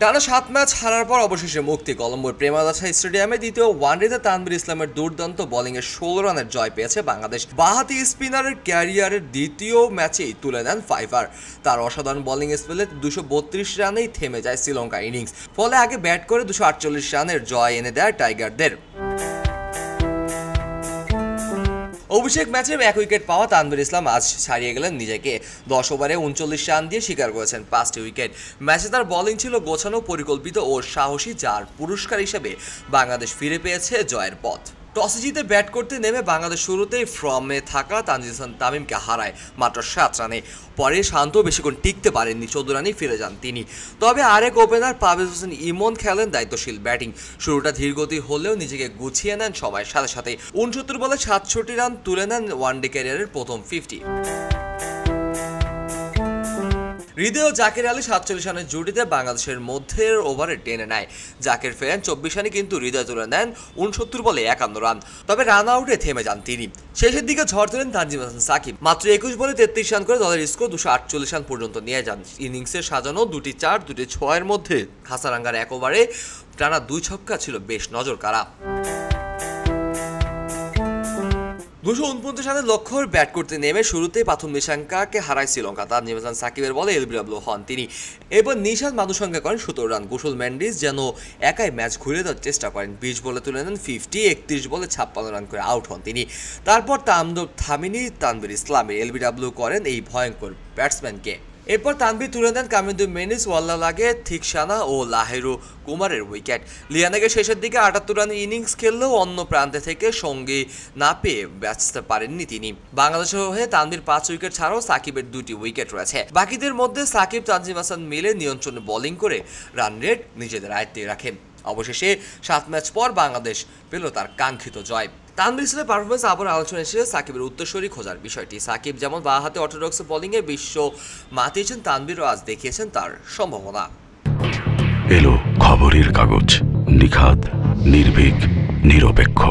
টানা 7 ম্যাচ হারার পর অবশেষে মুক্তি কলম্বোর প্রেমাদাসা স্টেডিয়ামে দ্বিতীয় ওয়ানডেতে তানভীর ইসলামের দুর্দান্ত বোলিংয়ে 16 রানের জয় পেয়েছে বাংলাদেশ। বাঁহাতি স্পিনারের ক্যারিয়ারের দ্বিতীয় ম্যাচেই তুলে নেন ফাইভার। তার অসাধারণ বোলিং স্পেলে 232 রানেই থেমে যায় শ্রীলঙ্কা ইনিংস। ফলে আগে ব্যাট করে 248 রানের জয় এনে দেয় টাইগারদের। অভিষেক ম্যাচে 1 উইকেট পাওয়া তানভীর ইসলাম আজ ছাড়িয়ে গেলেন নিজেকে। 10 ওভারে 39 রান দিয়ে শিকার করেছেন 5টি উইকেট। ম্যাচে তার বোলিং ছিল গোছানো, পরিকল্পিত ও সাহসী, যার পুরস্কার হিসেবে বাংলাদেশ ফিরে পেয়েছে জয়ের পথ। টসে জিতে ব্যাট করতে নেমে বাংলাদেশ শুরুতেই ফর্মে থাকা তানজিদ হাসান তামিমকে হারায় মাত্র 7 রানে। পরে শান্ত বেশিক্ষণ টিকতে পারেননি, 14 রানেই ফিরে যান তিনি। তবে আরেক ওপেনার পারভেজ হোসেন ইমন খেলেন দায়িত্বশীল ব্যাটিং। শুরুটা ধীরগতি হলেও নিজেকে গুছিয়ে নেন সময়ের সাথে সাথে। 69 বলে 67 রান তুলে নেন ওয়ানডে ক্যারিয়ারের প্রথম 50। হৃদয় ও জাকের আলী 47 রানের জুটিতে বাংলাদেশের মধ্যের ওভারে টেনে নেয়। জাকের ফেরেন 24 রানে, কিন্তু হৃদয় তুলে নেন 69 বলে 51 রান। তবে রান আউটে থেমে যান তিনি। শেষের দিকে ঝড় তোলেন তানজিম হাসান সাকিব। মাত্র 21 বলে 33 রান করে দলের স্কোর 248 রান পর্যন্ত নিয়ে যান। ইনিংসের সাজানো 2টি 4, 2টি 6-এর মধ্যে হাসারাঙ্গার 1 ওভারে টানা 2 ছক্কা ছিল বেশ নজর কাড়া। 249 রানের লক্ষ্যে ব্যাট করতে নেমে শুরুতেই পাথুম নিশাঙ্কাকে হারায় শ্রীলঙ্কা। তানজিম হাসান সাকিবের বলে এলবিডব্লিউ হন তিনি। এরপর নিশাদ মাদুসঙ্গে করেন 17 রান। গুসল মেন্ডিস যেন একাই ম্যাচ ঘুরে দেওয়ার চেষ্টা করেন। 20 বলে তুলে নেন 50, 31 বলে 56 রান করে আউট হন তিনি। তারপর তামদব থামিনি তানভীর ইসলামের এলবিডব্লিউ করেন এই ভয়ঙ্কর ব্যাটসম্যানকে। এরপর তানভীর তুলে দেন কামিন্দু মেনিস, ওয়াল্লা লাগে, থিকসানা ও লাহেরু কুমারের উইকেট। লিয়ানাকে শেষের দিকে 78 রানের ইনিংস খেললেও অন্য প্রান্তে থেকে সঙ্গী না পেয়ে বাঁচতে পারেননি তিনি। বাংলাদেশের হয়ে তানভীর 5 উইকেট ছাড়াও সাকিবের 2টি উইকেট রয়েছে। বাকিদের মধ্যে সাকিব, তানজিম হাসান মিলে নিয়ন্ত্রণে বোলিং করে রান রেট নিজেদের আয়ত্তে রাখেন। অবশেষে 7 ম্যাচ পর বাংলাদেশ পেল তার কাঙ্ক্ষিত জয়। তানভীর ইসলামের পারফরমেন্স আবার আলোচনা এসেছে সাকিবের উত্তরসূরি খোঁজার বিষয়টি। সাকিব যেমন বাঁ হাতে অর্থোডক্স বোলিংয়ে বিশ্ব মাতিয়েছেন, তানভীরও আজ দেখিয়েছেন তার সম্ভাবনা। এলো খবরের কাগজ, নিখাত, নির্ভীক, নিরপেক্ষ।